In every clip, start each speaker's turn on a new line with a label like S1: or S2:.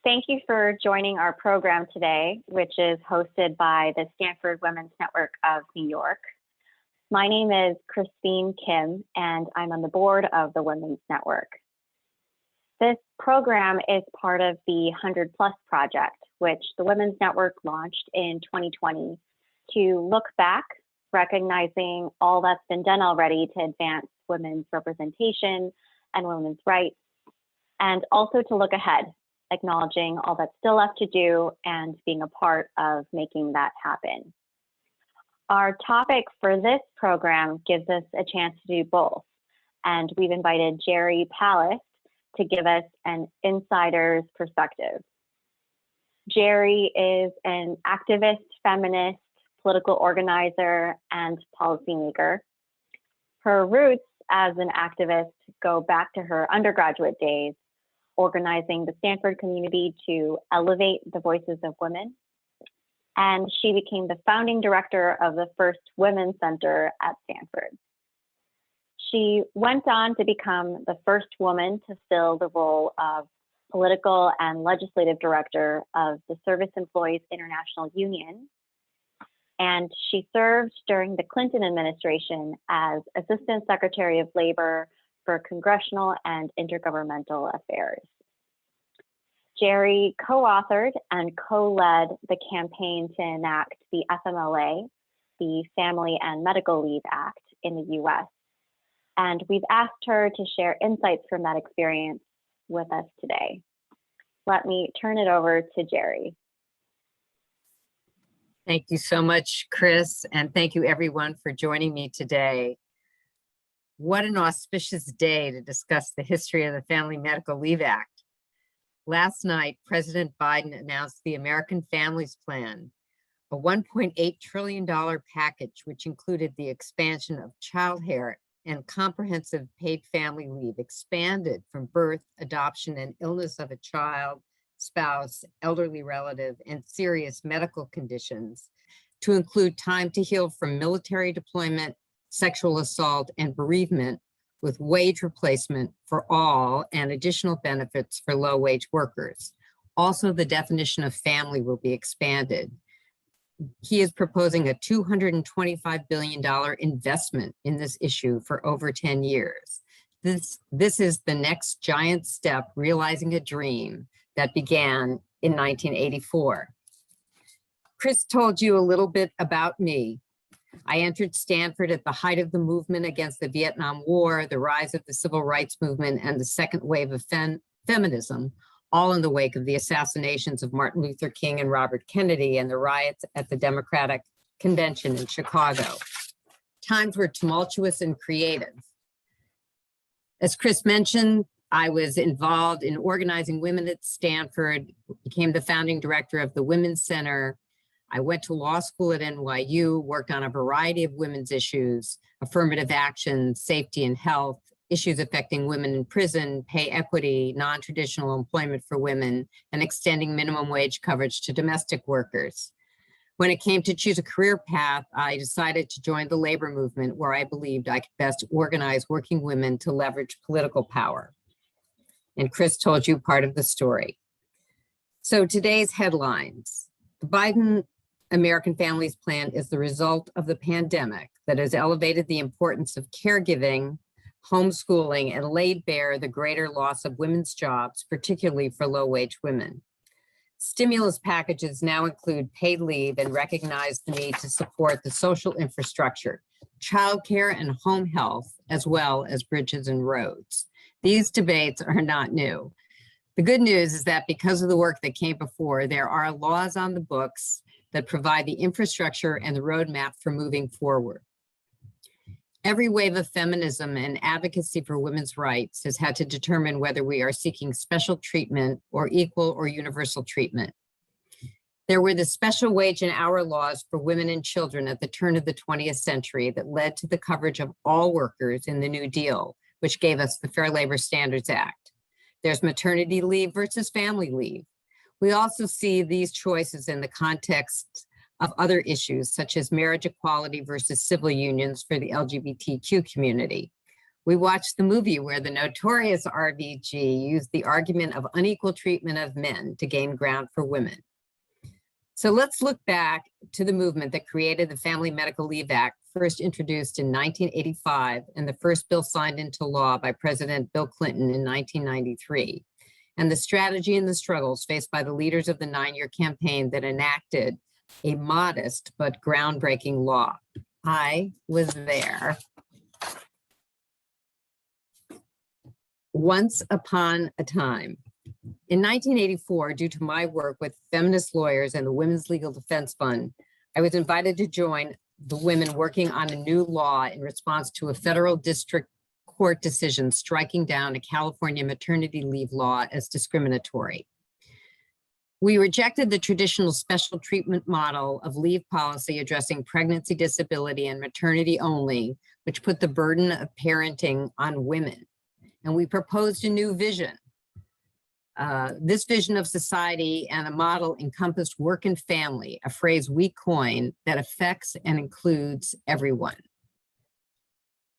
S1: Thank you for joining our program today, which is hosted by the Stanford Women's Network of New York. My name is Christine Kim, and I'm on the board of the Women's Network. This program is part of the 100 Plus project, which the Women's Network launched in 2020 to look back, recognizing all that's been done already to advance women's representation and women's rights, and also to look ahead, acknowledging all that's still left to do and being a part of making that happen. Our topic for this program gives us a chance to do both, and we've invited Geri Palast to give us an insider's perspective. Geri is an activist, feminist, political organizer, and policymaker. Her roots as an activist go back to her undergraduate days, organizing the Stanford community to elevate the voices of women. And she became the founding director of the first Women's Center at Stanford. She went on to become the first woman to fill the role of political and legislative director of the Service Employees International Union. And she served during the Clinton administration as Assistant Secretary of Labor for Congressional and Intergovernmental Affairs. Geri co-authored and co-led the campaign to enact the FMLA, the Family and Medical Leave Act in the US. And we've asked her to share insights from that experience with us today. Let me turn it over to Geri.
S2: Thank you so much, Chris, and thank you everyone for joining me today. What an auspicious day to discuss the history of the Family Medical Leave Act. Last night, President Biden announced the American Families Plan, a $1.8 trillion package, which included the expansion of childcare and comprehensive paid family leave, expanded from birth, adoption, and illness of a child, spouse, elderly relative, and serious medical conditions to include time to heal from military deployment, sexual assault, and bereavement, with wage replacement for all and additional benefits for low-wage workers. Also, the definition of family will be expanded. He is proposing a $225 billion investment in this issue for over 10 years. This is the next giant step realizing a dream that began in 1984. Chris told you a little bit about me. I entered Stanford at the height of the movement against the Vietnam War, the rise of the civil rights movement, and the second wave of feminism, all in the wake of the assassinations of Martin Luther King and Robert Kennedy and the riots at the Democratic Convention in Chicago. Times were tumultuous and creative. As Chris mentioned, I was involved in organizing women at Stanford, became the founding director of the Women's Center. I went to law school at NYU, worked on a variety of women's issues, affirmative action, safety and health, issues affecting women in prison, pay equity, non-traditional employment for women, and extending minimum wage coverage to domestic workers. When it came to choose a career path, I decided to join the labor movement, where I believed I could best organize working women to leverage political power. And Chris told you part of the story. So today's headlines. The Biden American Families Plan is the result of the pandemic that has elevated the importance of caregiving, homeschooling, and laid bare the greater loss of women's jobs, particularly for low-wage women. Stimulus packages now include paid leave and recognize the need to support the social infrastructure, childcare and home health, as well as bridges and roads. These debates are not new. The good news is that because of the work that came before, there are laws on the books that provide the infrastructure and the roadmap for moving forward. Every wave of feminism and advocacy for women's rights has had to determine whether we are seeking special treatment or equal or universal treatment. There were the special wage and hour laws for women and children at the turn of the 20th century that led to the coverage of all workers in the New Deal, which gave us the Fair Labor Standards Act. There's maternity leave versus family leave. We also see these choices in the context of other issues, such as marriage equality versus civil unions for the LGBTQ community. We watched the movie where the notorious RBG used the argument of unequal treatment of men to gain ground for women. So let's look back to the movement that created the Family Medical Leave Act, first introduced in 1985, and the first bill signed into law by President Bill Clinton in 1993, and the strategy and the struggles faced by the leaders of the 9-year campaign that enacted a modest but groundbreaking law. I was there. Once upon a time. In 1984, due to my work with feminist lawyers and the Women's Legal Defense Fund, I was invited to join the women working on a new law in response to a federal district court decision striking down a California maternity leave law as discriminatory. We rejected the traditional special treatment model of leave policy addressing pregnancy, disability, and maternity only, which put the burden of parenting on women. And we proposed a new vision. This vision of society and a model encompassed work and family, a phrase we coined that affects and includes everyone.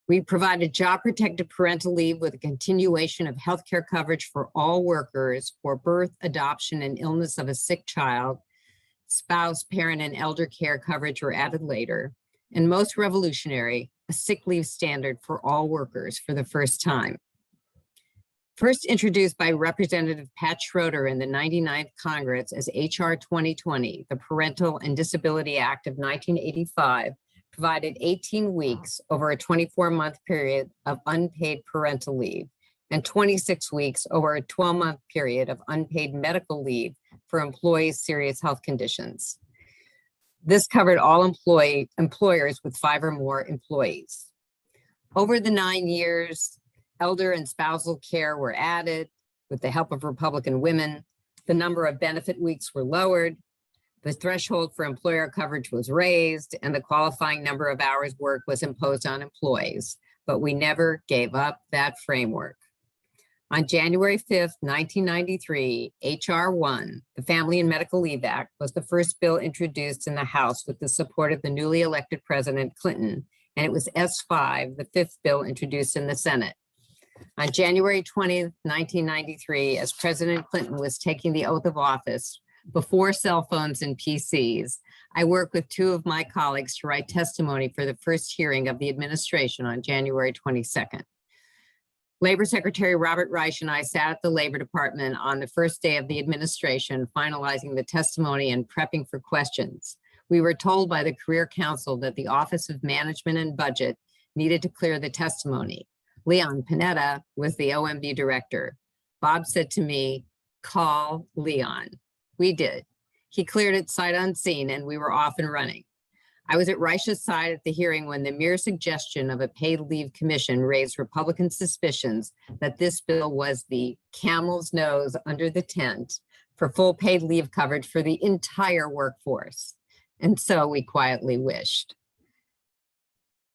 S2: We provided job-protected parental leave with a continuation of healthcare coverage for all workers for birth, adoption, and illness of a sick child. Spouse, parent, and elder care coverage were added later. And most revolutionary, a sick leave standard for all workers for the first time. First introduced by Representative Pat Schroeder in the 99th Congress as H.R. 2020, the Parental and Disability Act of 1985 provided 18 weeks over a 24-month period of unpaid parental leave and 26 weeks over a 12-month period of unpaid medical leave for employees' serious health conditions. This covered all employers with 5 or more employees. Over the 9 years, elder and spousal care were added with the help of Republican women. The number of benefit weeks were lowered. The threshold for employer coverage was raised, and the qualifying number of hours worked was imposed on employees. But we never gave up that framework. On January 5th, 1993, H.R. 1, the Family and Medical Leave Act, was the first bill introduced in the House with the support of the newly elected President Clinton, and it was S5, the 5th bill introduced in the Senate. On January 20th, 1993, as President Clinton was taking the oath of office, before cell phones and PCs, I worked with 2 of my colleagues to write testimony for the first hearing of the administration on January 22nd. Labor Secretary Robert Reich and I sat at the Labor Department on the first day of the administration, finalizing the testimony and prepping for questions. We were told by the Career Council that the Office of Management and Budget needed to clear the testimony. Leon Panetta was the OMB director. Bob said to me, "Call Leon." We did. He cleared it sight unseen, and we were off and running. I was at Reich's side at the hearing when the mere suggestion of a paid leave commission raised Republican suspicions that this bill was the camel's nose under the tent for full paid leave coverage for the entire workforce. And so we quietly wished.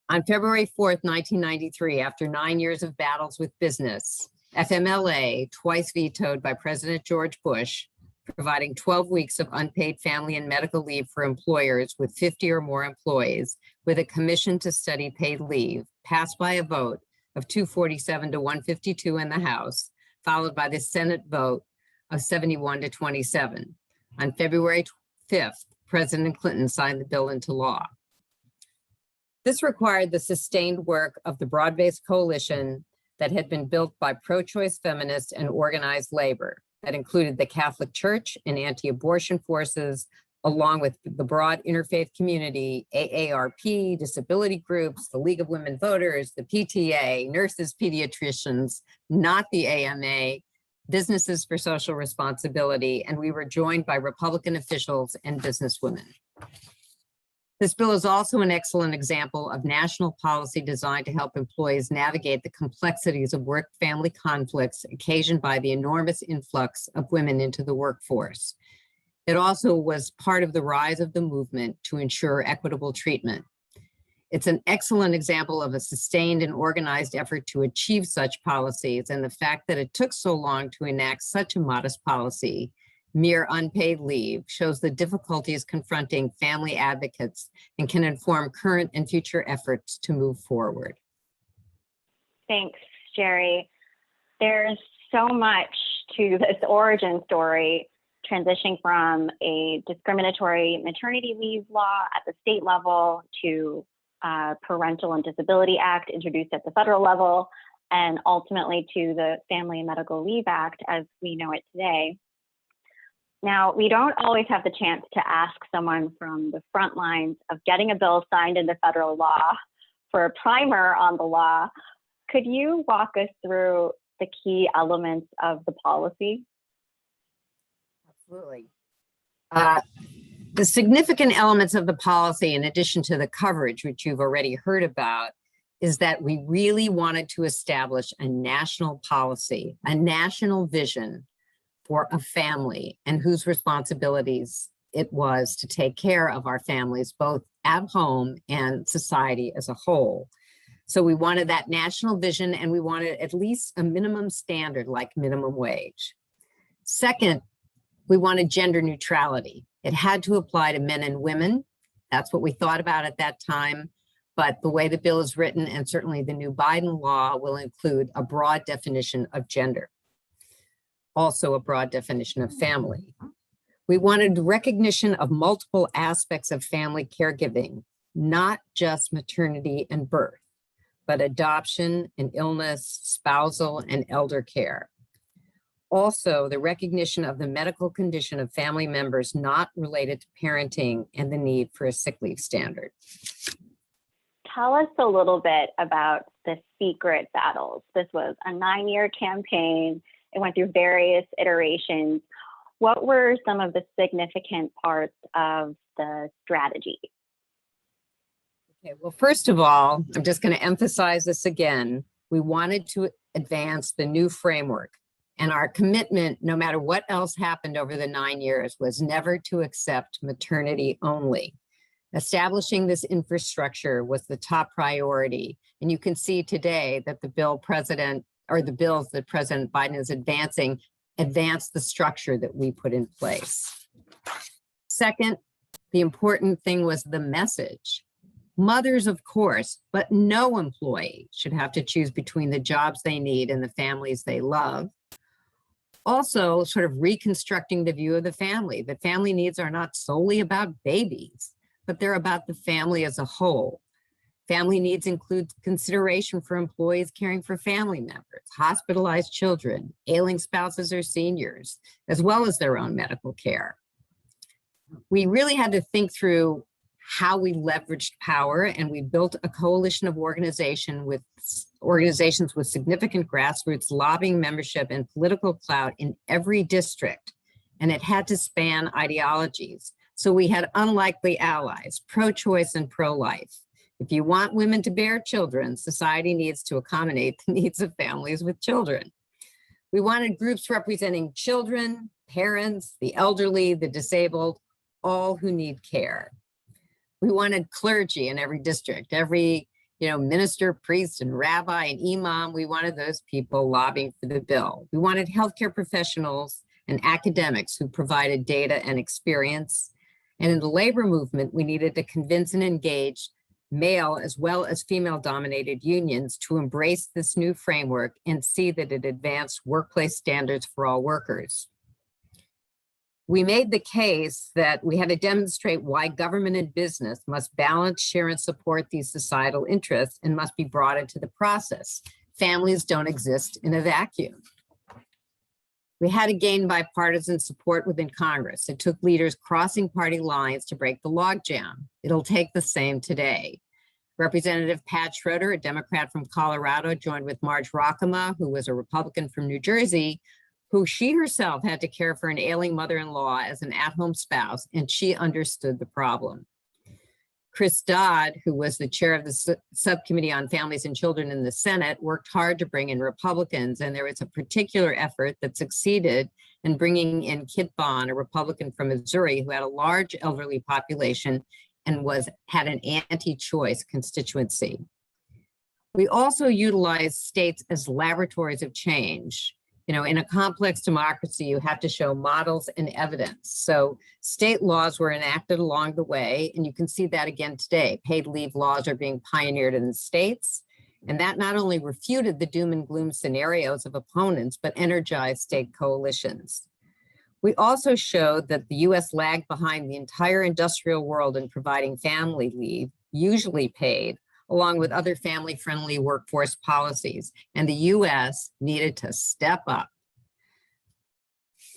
S2: On February 4th, 1993, after 9 years of battles with business, FMLA, twice vetoed by President George Bush, providing 12 weeks of unpaid family and medical leave for employers with 50 or more employees with a commission to study paid leave, passed by a vote of 247 to 152 in the House, followed by the Senate vote of 71 to 27. On February 5th, President Clinton signed the bill into law. This required the sustained work of the broad-based coalition that had been built by pro-choice feminists and organized labor that included the Catholic Church and anti-abortion forces, along with the broad interfaith community, AARP, disability groups, the League of Women Voters, the PTA, nurses, pediatricians, not the AMA, Businesses for Social Responsibility, and we were joined by Republican officials and businesswomen. This bill is also an excellent example of national policy designed to help employees navigate the complexities of work-family conflicts occasioned by the enormous influx of women into the workforce. It also was part of the rise of the movement to ensure equitable treatment. It's an excellent example of a sustained and organized effort to achieve such policies, and the fact that it took so long to enact such a modest policy, mere unpaid leave, shows the difficulties confronting family advocates and can inform current and future efforts to move forward.
S1: Thanks, Geri. There's so much to this origin story, transitioning from a discriminatory maternity leave law at the state level to Parental and Disability Act introduced at the federal level, and ultimately to the Family and Medical Leave Act as we know it today. Now, we don't always have the chance to ask someone from the front lines of getting a bill signed into federal law for a primer on the law. Could you walk us through the key elements of the policy?
S2: Absolutely. The significant elements of the policy, in addition to the coverage, which you've already heard about, is that we really wanted to establish a national policy, a national vision for a family and whose responsibilities it was to take care of our families, both at home and society as a whole. So we wanted that national vision, and we wanted at least a minimum standard like minimum wage. Second, we wanted gender neutrality. It had to apply to men and women. That's what we thought about at that time. But the way the bill is written, and certainly the new Biden law, will include a broad definition of gender. Also a broad definition of family. We wanted recognition of multiple aspects of family caregiving, not just maternity and birth, but adoption and illness, spousal and elder care. Also, the recognition of the medical condition of family members not related to parenting and the need for a sick leave standard.
S1: Tell us a little bit about the secret battles. This was a 9-year campaign. It went through various iterations. What were some of the significant parts of the strategy?
S2: Okay, well, first of all, I'm just going to emphasize this again. We wanted to advance the new framework, and our commitment, no matter what else happened over the 9 years, was never to accept maternity only. Establishing this infrastructure was the top priority, and you can see today that the bills that President Biden is advancing advance the structure that we put in place. Second, the important thing was the message. Mothers, of course, but no employee should have to choose between the jobs they need and the families they love. Also, sort of reconstructing the view of the family. The family needs are not solely about babies, but they're about the family as a whole. Family needs include consideration for employees caring for family members, hospitalized children, ailing spouses or seniors, as well as their own medical care. We really had to think through how we leveraged power, and we built a coalition of organizations with significant grassroots lobbying membership and political clout in every district, and it had to span ideologies. So we had unlikely allies, pro-choice and pro-life. If you want women to bear children, society needs to accommodate the needs of families with children. We wanted groups representing children, parents, the elderly, the disabled, all who need care. We wanted clergy in every district, every minister, priest, and rabbi and imam. We wanted those people lobbying for the bill. We wanted healthcare professionals and academics who provided data and experience. And in the labor movement, we needed to convince and engage male as well as female-dominated unions to embrace this new framework and see that it advanced workplace standards for all workers. We made the case that we had to demonstrate why government and business must balance, share, and support these societal interests and must be brought into the process. Families don't exist in a vacuum. We had to gain bipartisan support within Congress. It took leaders crossing party lines to break the logjam. It'll take the same today. Representative Pat Schroeder, a Democrat from Colorado, joined with Marge Rockema, who was a Republican from New Jersey, who she herself had to care for an ailing mother-in-law as an at-home spouse, and she understood the problem. Chris Dodd, who was the chair of the subcommittee on families and children in the Senate, worked hard to bring in Republicans, and there was a particular effort that succeeded in bringing in Kit Bond, a Republican from Missouri, who had a large elderly population and had an anti-choice constituency. We also utilized states as laboratories of change. In a complex democracy, you have to show models and evidence. So state laws were enacted along the way, and you can see that again today. Paid leave laws are being pioneered in the states, And that not only refuted the doom and gloom scenarios of opponents, but energized state coalitions. We also showed that the US lagged behind the entire industrial world in providing family leave, usually paid, along with other family-friendly workforce policies, and the US needed to step up.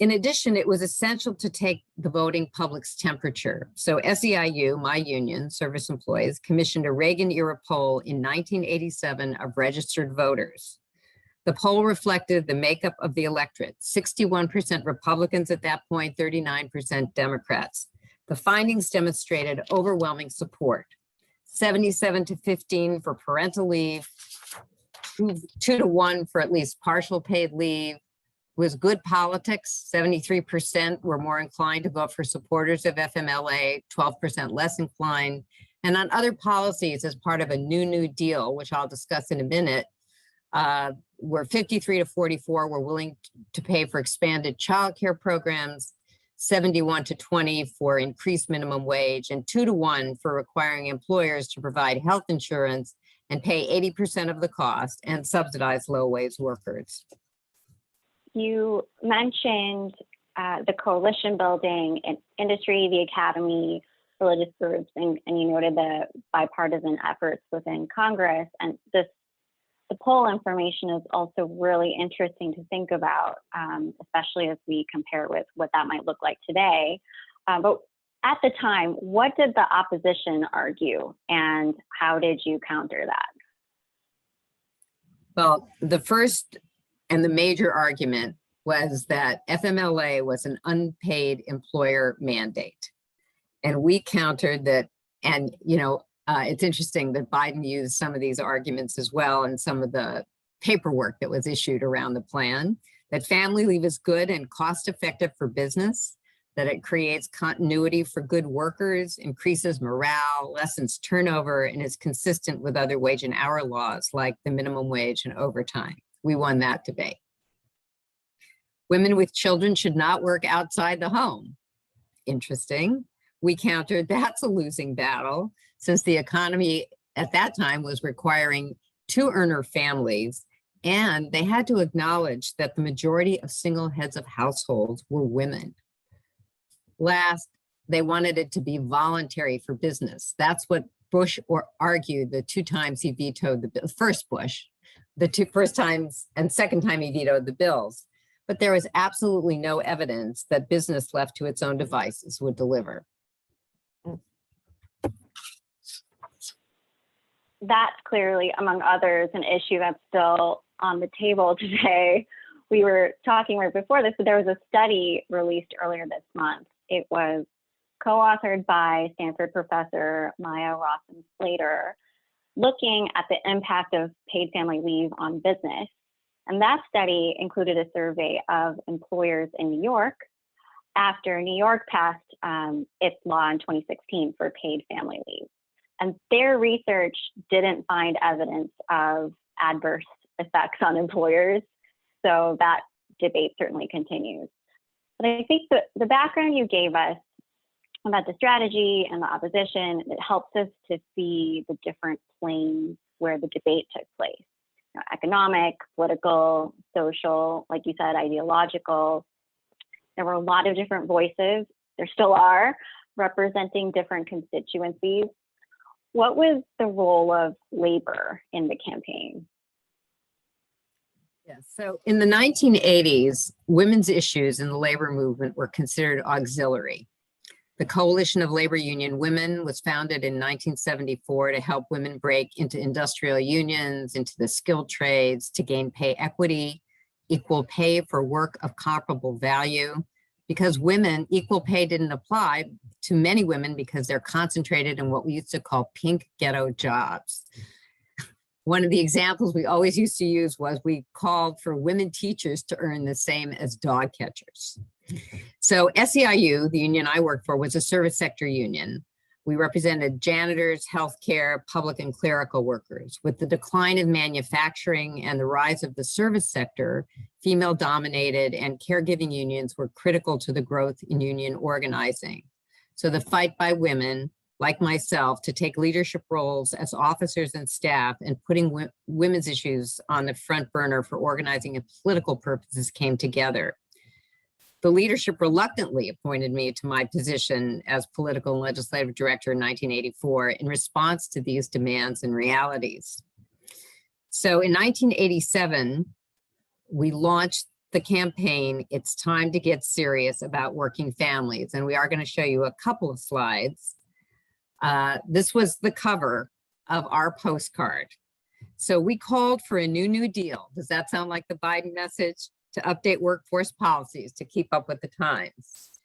S2: In addition, it was essential to take the voting public's temperature. So SEIU, my union, service employees, commissioned a Reagan-era poll in 1987 of registered voters. The poll reflected the makeup of the electorate, 61% Republicans at that point, 39% Democrats. The findings demonstrated overwhelming support, 77-15 for parental leave, 2-1 for at least partial paid leave. Was good politics. 73% were more inclined to vote for supporters of FMLA, 12% less inclined. And on other policies as part of a New Deal, which I'll discuss in a minute, where 53-44 were willing to pay for expanded childcare programs, 71-20 for increased minimum wage, and 2-1 for requiring employers to provide health insurance and pay 80% of the cost and subsidize low-wage workers.
S1: You mentioned the coalition building in industry, the academy, religious groups, and you noted the bipartisan efforts within Congress. And the poll information is also really interesting to think about, especially as we compare with what that might look like today. But at the time, what did the opposition argue, and how did you counter that?
S2: Well, the first and the major argument was that FMLA was an unpaid employer mandate. And we countered that, and it's interesting that Biden used some of these arguments as well in some of the paperwork that was issued around the plan, that family leave is good and cost effective for business, that it creates continuity for good workers, increases morale, lessens turnover, and is consistent with other wage and hour laws like the minimum wage and overtime. We won that debate. Women with children should not work outside the home. Interesting. We countered that's a losing battle, since the economy at that time was requiring two-earner families, and they had to acknowledge that the majority of single heads of households were women. Last, they wanted it to be voluntary for business. That's what Bush argued the 2 times he vetoed the bill. First Bush, the 2 first times and second time he vetoed the bills. But there is absolutely no evidence that business left to its own devices would deliver.
S1: That's clearly, among others, an issue that's still on the table today. We were talking right before this, but there was a study released earlier this month. It was co-authored by Stanford professor Maya Rawson-Slater, looking at the impact of paid family leave on business. And that study included a survey of employers in New York after New York passed its law in 2016 for paid family leave. And their research didn't find evidence of adverse effects on employers. So that debate certainly continues. But I think the background you gave us about the strategy and the opposition, it helps us to see the different planes where the debate took place. Economic, political, social, like you said, ideological. There were a lot of different voices, there still are, representing different constituencies. What was the role of labor in the campaign?
S2: Yeah, so in the 1980s, women's issues in the labor movement were considered auxiliary. The Coalition of Labor Union Women was founded in 1974 to help women break into industrial unions, into the skilled trades, to gain pay equity, equal pay for work of comparable value. Because women, equal pay didn't apply to many women because they're concentrated in what we used to call pink ghetto jobs. One of the examples we always used to use was we called for women teachers to earn the same as dog catchers. So SEIU, the union I worked for, was a service sector union. We represented janitors, healthcare, public and clerical workers. With the decline of manufacturing and the rise of the service sector, female-dominated and caregiving unions were critical to the growth in union organizing. So the fight by women like myself, to take leadership roles as officers and staff, and putting women's issues on the front burner for organizing and political purposes came together. The leadership reluctantly appointed me to my position as political and legislative director in 1984 in response to these demands and realities. So in 1987, we launched the campaign, It's Time to Get Serious About Working Families. And we are going to show you a couple of slides. This was the cover of our postcard. So we called for a New Deal. Does that sound like the Biden message? To update workforce policies to keep up with the times.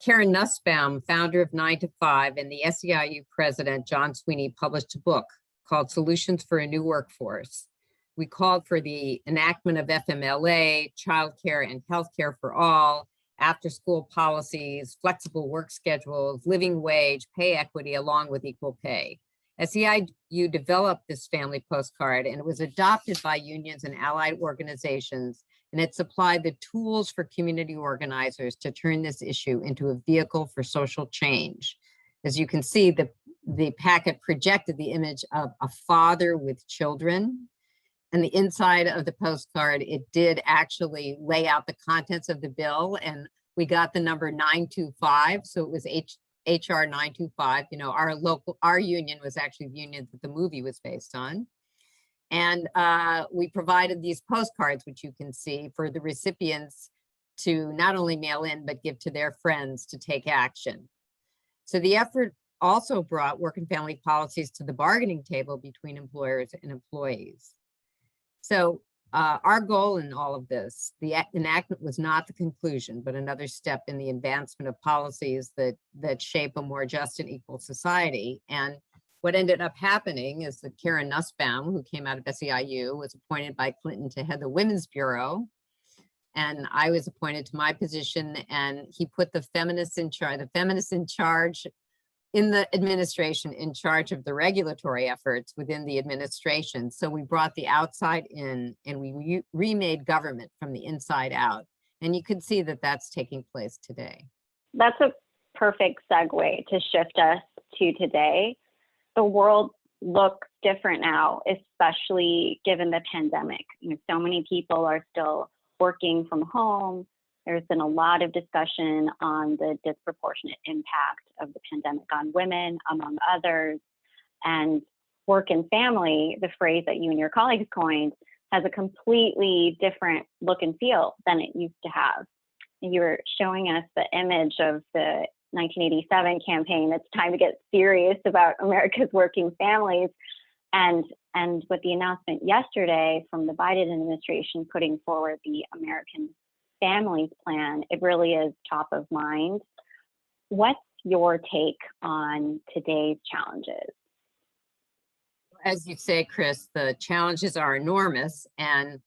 S2: Karen Nussbaum, founder of 9 to 5, and the SEIU president, John Sweeney, published a book called Solutions for a New Workforce. We called for the enactment of FMLA, childcare and healthcare for all, after-school policies, flexible work schedules, living wage, pay equity, along with equal pay. SEIU developed this family postcard, and it was adopted by unions and allied organizations, and it supplied the tools for community organizers to turn this issue into a vehicle for social change. As you can see, the packet projected the image of a father with children, and the inside of the postcard, it did actually lay out the contents of the bill, and we got the number 925, so it was HR 925. You know, our union was actually the union that the movie was based on. And we provided these postcards, which you can see, for the recipients to not only mail in, but give to their friends to take action. So the effort also brought work and family policies to the bargaining table between employers and employees. So our goal in all of this, the enactment was not the conclusion, but another step in the advancement of policies that shape a more just and equal society. And what ended up happening is that Karen Nussbaum, who came out of SEIU, was appointed by Clinton to head the Women's Bureau. And I was appointed to my position, and he put the feminists in charge in the administration, in charge of the regulatory efforts within the administration. So we brought the outside in, and we remade government from the inside out. And you can see that that's taking place today.
S1: That's a perfect segue to shift us to today. The world looks different now, especially given the pandemic. You know, so many people are still working from home. There's been a lot of discussion on the disproportionate impact of the pandemic on women, among others. And work and family, the phrase that you and your colleagues coined, has a completely different look and feel than it used to have. And you were showing us the image of the 1987 campaign, It's Time to Get Serious About America's Working Families. And with the announcement yesterday from the Biden administration putting forward the American Families Plan, it really is top of mind. What's your take on today's challenges?
S2: As you say, Chris, the challenges are enormous. And,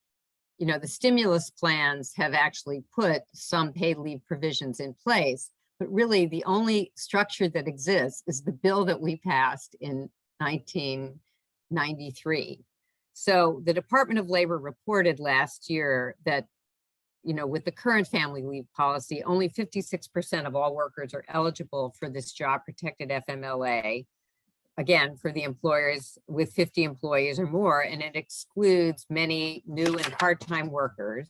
S2: you know, the stimulus plans have actually put some paid leave provisions in place. But really, the only structure that exists is the bill that we passed in 1993. So the Department of Labor reported last year that, you know, with the current family leave policy, only 56% of all workers are eligible for this job-protected FMLA, again, for the employers with 50 employees or more, and it excludes many new and part-time workers.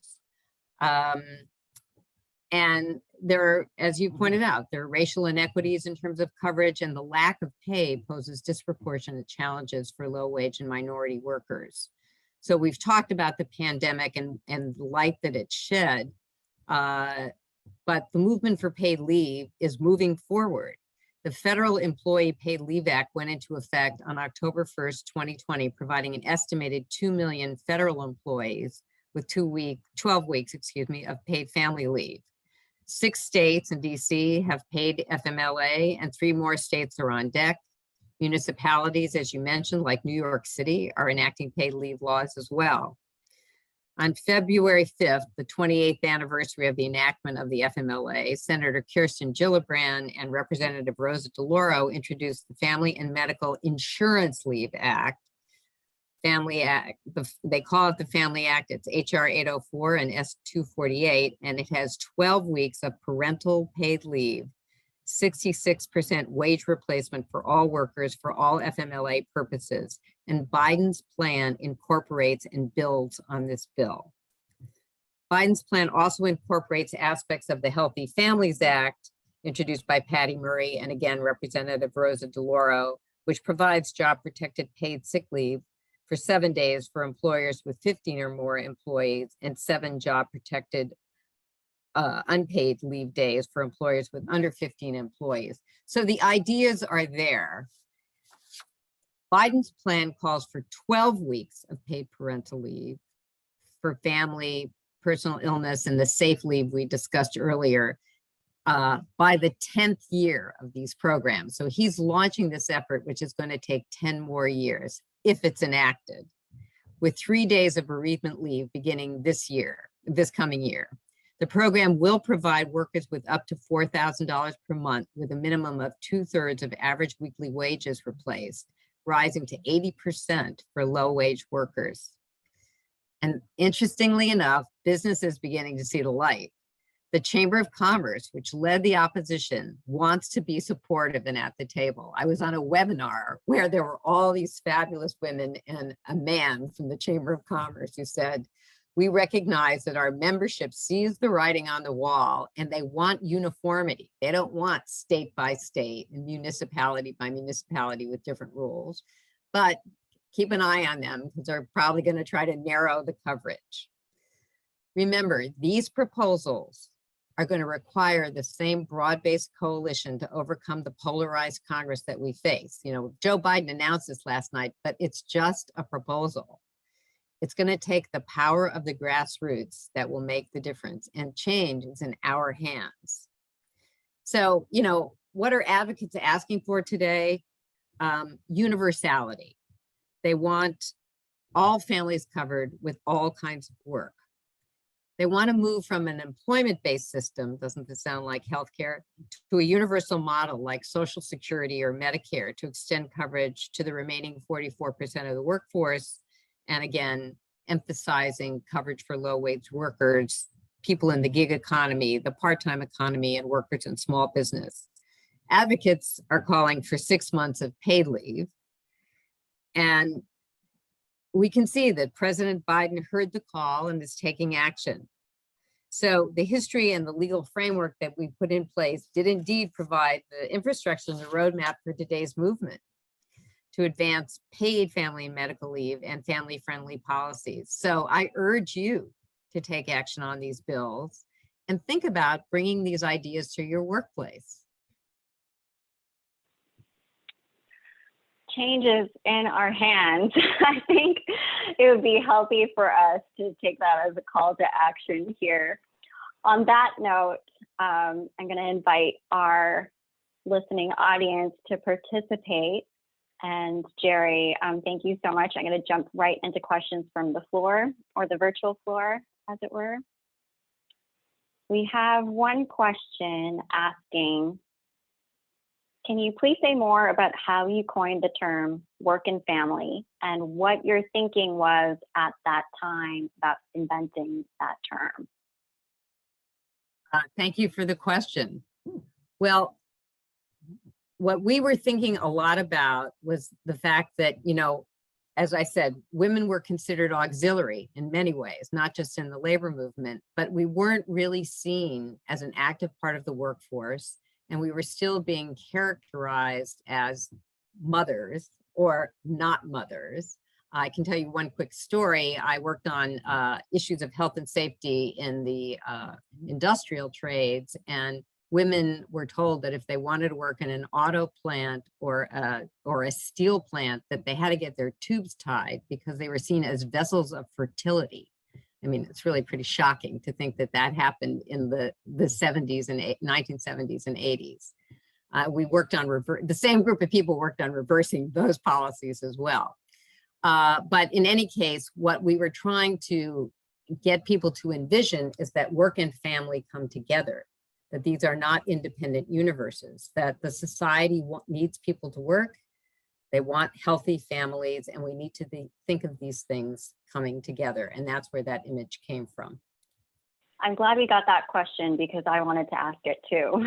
S2: And there are, as you pointed out, there are racial inequities in terms of coverage, and the lack of pay poses disproportionate challenges for low-wage and minority workers. So we've talked about the pandemic and the light that it shed, but the movement for paid leave is moving forward. The Federal Employee Paid Leave Act went into effect on October 1st, 2020, providing an estimated 2 million federal employees with 12 weeks, of paid family leave. 6 states and DC have paid FMLA, and 3 more states are on deck. Municipalities, as you mentioned, like New York City, are enacting paid leave laws as well. On February 5th, the 28th anniversary of the enactment of the FMLA, Senator Kirsten Gillibrand and Representative Rosa DeLauro introduced the Family and Medical Insurance Leave Act. Family Act, they call it the Family Act. It's HR 804 and S 248, and it has 12 weeks of parental paid leave, 66% wage replacement for all workers for all FMLA purposes. And Biden's plan incorporates and builds on this bill. Biden's plan also incorporates aspects of the Healthy Families Act, introduced by Patty Murray and again, Representative Rosa DeLauro, which provides job-protected paid sick leave for 7 days for employers with 15 or more employees and 7 job-protected unpaid leave days for employers with under 15 employees. So the ideas are there. Biden's plan calls for 12 weeks of paid parental leave for family, personal illness, and the safe leave we discussed earlier by the 10th year of these programs. So he's launching this effort, which is going to take 10 more years if it's enacted, with 3 days of bereavement leave beginning this coming year. The program will provide workers with up to $4,000 per month with a minimum of 2/3 of average weekly wages replaced, rising to 80% for low-wage workers. And interestingly enough, business is beginning to see the light. The Chamber of Commerce, which led the opposition, wants to be supportive and at the table. I was on a webinar where there were all these fabulous women and a man from the Chamber of Commerce who said, we recognize that our membership sees the writing on the wall and they want uniformity. They don't want state by state and municipality by municipality with different rules, but keep an eye on them because they're probably going to try to narrow the coverage. Remember, these proposals are going to require the same broad-based coalition to overcome the polarized Congress that we face. You know, Joe Biden announced this last night, but it's just a proposal. It's going to take the power of the grassroots that will make the difference, and change is in our hands. So, you know, what are advocates asking for today? Universality. They want all families covered with all kinds of work. They want to move from an employment-based system, doesn't this sound like healthcare, to a universal model like Social Security or Medicare to extend coverage to the remaining 44% of the workforce. And again, emphasizing coverage for low-wage workers, people in the gig economy, the part-time economy, and workers in small business. Advocates are calling for 6 months of paid leave. And we can see that President Biden heard the call and is taking action. So the history and the legal framework that we put in place did indeed provide the infrastructure and the roadmap for today's movement to advance paid family and medical leave and family-friendly policies. So I urge you to take action on these bills and think about bringing these ideas to your workplace.
S1: Change is in our hands. I think it would be healthy for us to take that as a call to action here. On that note, I'm going to invite our listening audience to participate. And Geri, thank you so much. I'm going to jump right into questions from the floor, or the virtual floor, as it were. We have one question asking, can you please say more about how you coined the term work and family and what your thinking was at that time about inventing that term?
S2: Thank you for the question. Well, what we were thinking a lot about was the fact that, you know, as I said, women were considered auxiliary in many ways, not just in the labor movement, but we weren't really seen as an active part of the workforce. And we were still being characterized as mothers or not mothers. I can tell you one quick story. I worked on issues of health and safety in the industrial trades, and women were told that if they wanted to work in an auto plant or a steel plant, that they had to get their tubes tied because they were seen as vessels of fertility. I mean, it's really pretty shocking to think that that happened in the 70s and 1970s and 80s. We worked on, the same group of people worked on reversing those policies as well. But in any case, what we were trying to get people to envision is that work and family come together, that these are not independent universes, that the society needs people to work, they want healthy families, and we need to think of these things coming together. And that's where that image came from.
S1: I'm glad we got that question because I wanted to ask it too.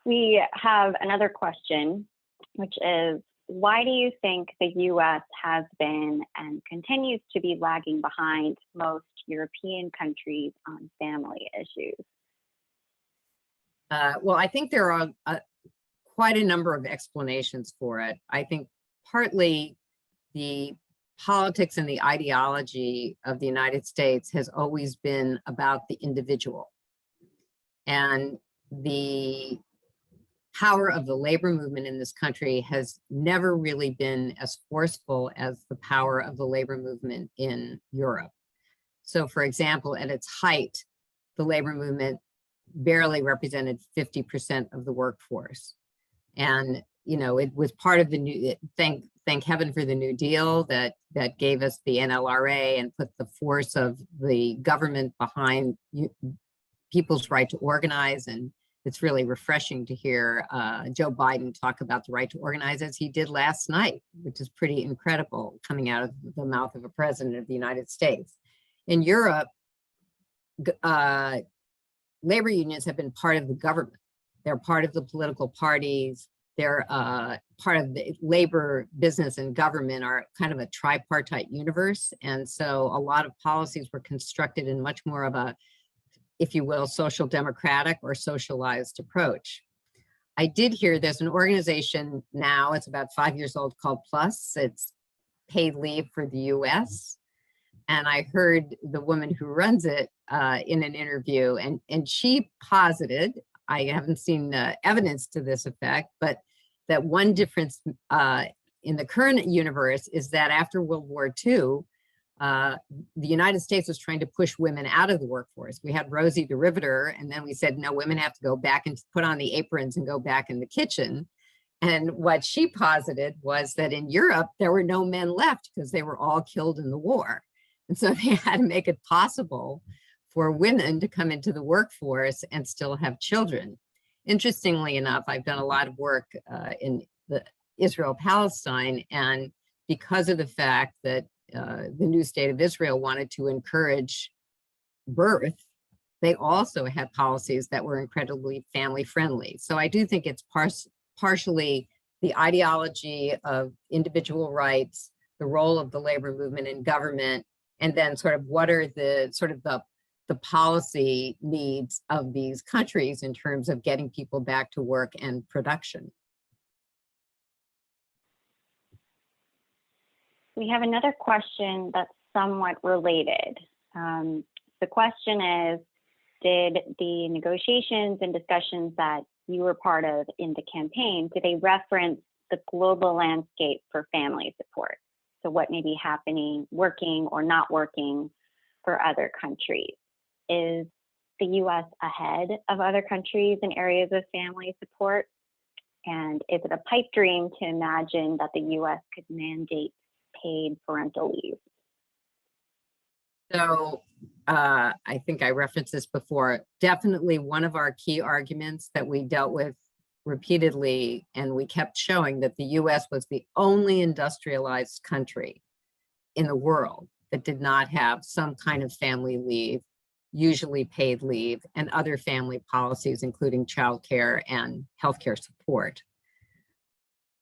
S1: We have another question, which is, why do you think the US has been and continues to be lagging behind most European countries on family issues?
S2: Well, I think there are quite a number of explanations for it. I think partly the politics and the ideology of the United States has always been about the individual. And the power of the labor movement in this country has never really been as forceful as the power of the labor movement in Europe. So, for example, at its height, the labor movement barely represented 50% of the workforce. And, you know, it was part of the new, thank heaven for the New Deal that gave us the NLRA and put the force of the government behind people's right to organize. And it's really refreshing to hear Joe Biden talk about the right to organize as he did last night, which is pretty incredible coming out of the mouth of a president of the United States. In Europe, labor unions have been part of the government. They're part of the political parties. They're part of the labor, business, and government are kind of a tripartite universe. And so a lot of policies were constructed in much more of a, if you will, social democratic or socialized approach. I did hear there's an organization now, it's about 5 years old, called PLUS. It's paid leave for the US. And I heard the woman who runs it in an interview, and she posited, I haven't seen evidence to this effect, but that one difference in the current universe is that after World War II, the United States was trying to push women out of the workforce. We had Rosie the Riveter, and then we said, no, women have to go back and put on the aprons and go back in the kitchen. And what she posited was that in Europe, there were no men left because they were all killed in the war. And so they had to make it possible for women to come into the workforce and still have children. Interestingly enough, I've done a lot of work in the Israel-Palestine, and because of the fact that the new state of Israel wanted to encourage birth, they also had policies that were incredibly family friendly. So I do think it's partially the ideology of individual rights, the role of the labor movement in government, and then sort of what are the policy needs of these countries in terms of getting people back to work and production.
S1: We have another question that's somewhat related. The question is, did the negotiations and discussions that you were part of in the campaign, did they reference the global landscape for family support? So what may be happening, working or not working for other countries? Is the US ahead of other countries in areas of family support? And is it a pipe dream to imagine that the US could mandate paid parental leave?
S2: So I think I referenced this before. Definitely one of our key arguments that we dealt with repeatedly, and we kept showing that the US was the only industrialized country in the world that did not have some kind of family leave, usually paid leave, and other family policies, including childcare and healthcare support.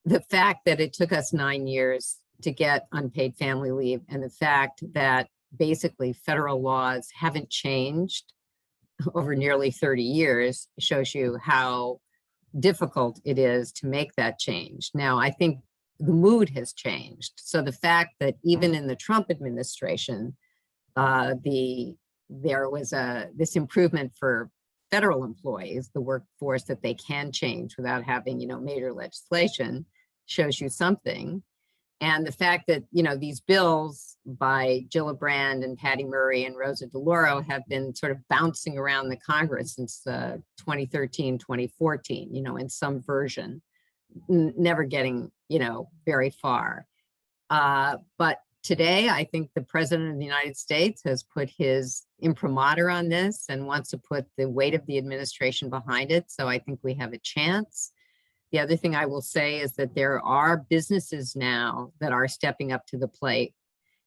S2: The fact that it took us 9 years to get unpaid family leave, and the fact that basically federal laws haven't changed over nearly 30 years shows you how difficult it is to make that change. Now, I think the mood has changed. So the fact that even in the Trump administration, there was this improvement for federal employees, the workforce that they can change without having, major legislation, shows you something. And the fact that, these bills by Gillibrand and Patty Murray and Rosa DeLauro have been sort of bouncing around the Congress since 2013, 2014, in some version, never getting, very far. But today, I think the President of the United States has put his imprimatur on this and wants to put the weight of the administration behind it. So I think we have a chance. The other thing I will say is that there are businesses now that are stepping up to the plate,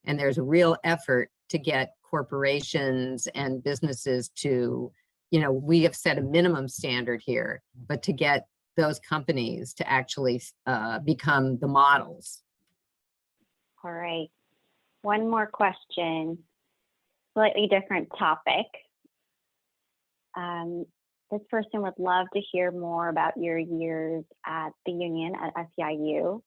S2: and there's a real effort to get corporations and businesses to, we have set a minimum standard here, but to get those companies to actually become the models.
S1: All right. One more question, slightly different topic. This person would love to hear more about your years at the union at SEIU.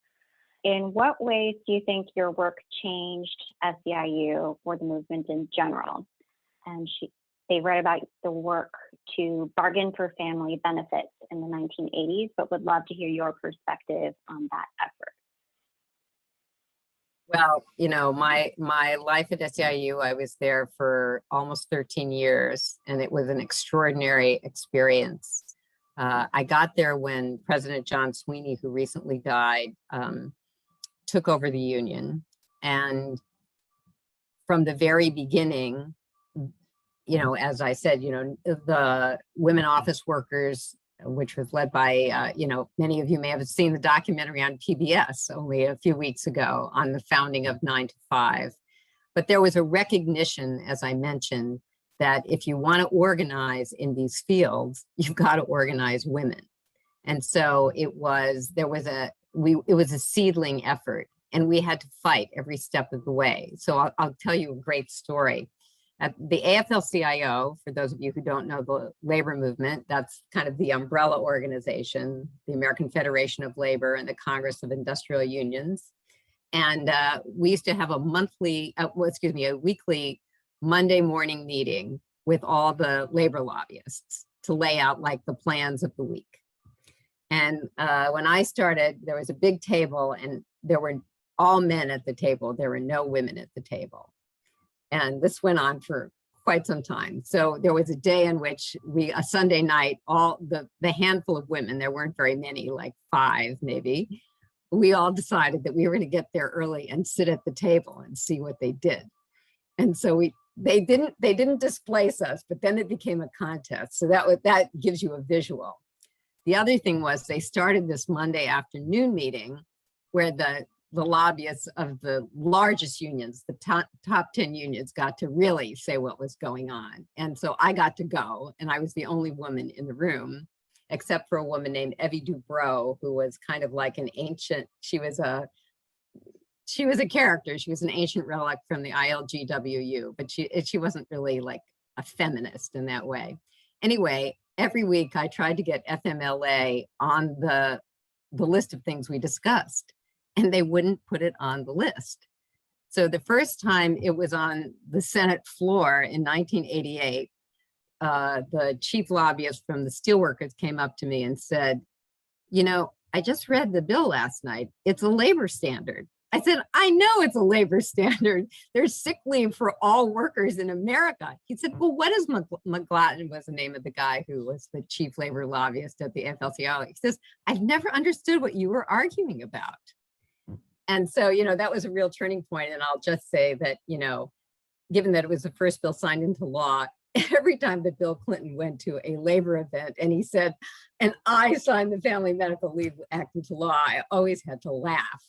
S1: In what ways do you think your work changed SEIU or the movement in general? And they read about the work to bargain for family benefits in the 1980s, but would love to hear your perspective on that effort.
S2: Well, my life at SEIU, I was there for almost 13 years, and it was an extraordinary experience. I got there when President John Sweeney, who recently died, took over the union. And from the very beginning, as I said, the women office workers, which was led by, many of you may have seen the documentary on PBS only a few weeks ago on the founding of 9 to 5. But there was a recognition, as I mentioned, that if you want to organize in these fields, you've got to organize women. And so it was a seedling effort, and we had to fight every step of the way. So I'll tell you a great story. At the AFL-CIO, for those of you who don't know the labor movement, that's kind of the umbrella organization, the American Federation of Labor and the Congress of Industrial Unions. And we used to have a weekly Monday morning meeting with all the labor lobbyists to lay out like the plans of the week. And when I started, there was a big table and there were all men at the table. There were no women at the table. And this went on for quite some time. So there was a day in which a Sunday night, all the handful of women, there weren't very many, like 5 maybe, we all decided that we were going to get there early and sit at the table and see what they did. And so they didn't displace us, but then it became a contest. So that gives you a visual. The other thing was they started this Monday afternoon meeting where the lobbyists of the largest unions, the top 10 unions, got to really say what was going on. And so I got to go, and I was the only woman in the room, except for a woman named Evie Dubrow, who was kind of like an ancient, she was a character. She was an ancient relic from the ILGWU, but she wasn't really like a feminist in that way. Anyway, every week I tried to get FMLA on the list of things we discussed, and they wouldn't put it on the list. So the first time it was on the Senate floor in 1988, the chief lobbyist from the steelworkers came up to me and said, I just read the bill last night. It's a labor standard. I said, I know it's a labor standard. There's sick leave for all workers in America. He said, well, what is McGlatten, was the name of the guy who was the chief labor lobbyist at the AFL-CIO. He says, I've never understood what you were arguing about. And so, that was a real turning point. And I'll just say that, given that it was the first bill signed into law, every time that Bill Clinton went to a labor event and he said, and I signed the Family Medical Leave Act into law, I always had to laugh.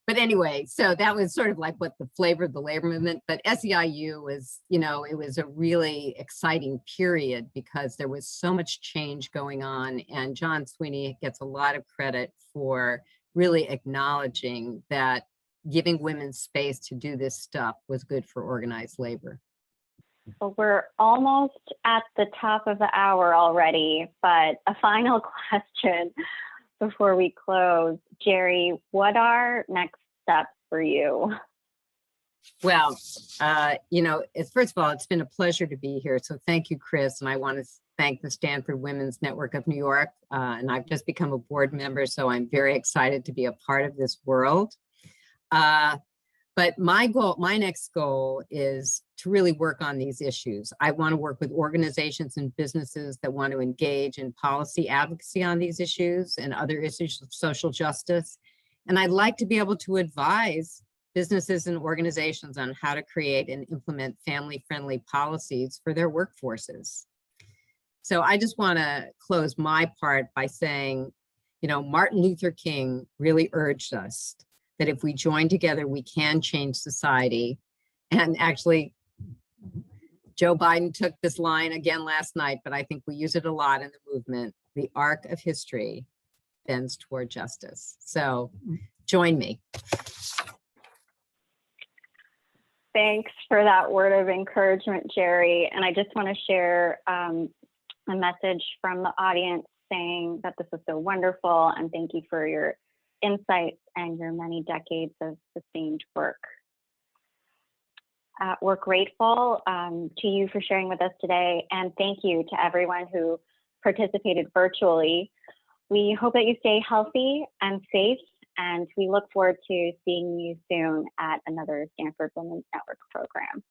S2: But anyway, so that was sort of like what the flavor of the labor movement. But SEIU was, it was a really exciting period because there was so much change going on. And John Sweeney gets a lot of credit for really acknowledging that giving women space to do this stuff was good for organized labor.
S1: Well, we're almost at the top of the hour already, but a final question before we close. Geri, what are next steps for you?
S2: Well, first of all, it's been a pleasure to be here. So thank you, Chris. And I want to thank the Stanford Women's Network of New York. And I've just become a board member, so I'm very excited to be a part of this world. But my next goal is to really work on these issues. I want to work with organizations and businesses that want to engage in policy advocacy on these issues and other issues of social justice. And I'd like to be able to advise businesses and organizations on how to create and implement family-friendly policies for their workforces. So I just want to close my part by saying, Martin Luther King really urged us that if we join together, we can change society. And actually, Joe Biden took this line again last night, but I think we use it a lot in the movement. The arc of history bends toward justice. So join me.
S1: Thanks for that word of encouragement, Geri. And I just want to share a message from the audience saying that this was so wonderful, and thank you for your insights and your many decades of sustained work. We're grateful to you for sharing with us today, and thank you to everyone who participated virtually. We hope that you stay healthy and safe, and we look forward to seeing you soon at another Stanford Women's Network program.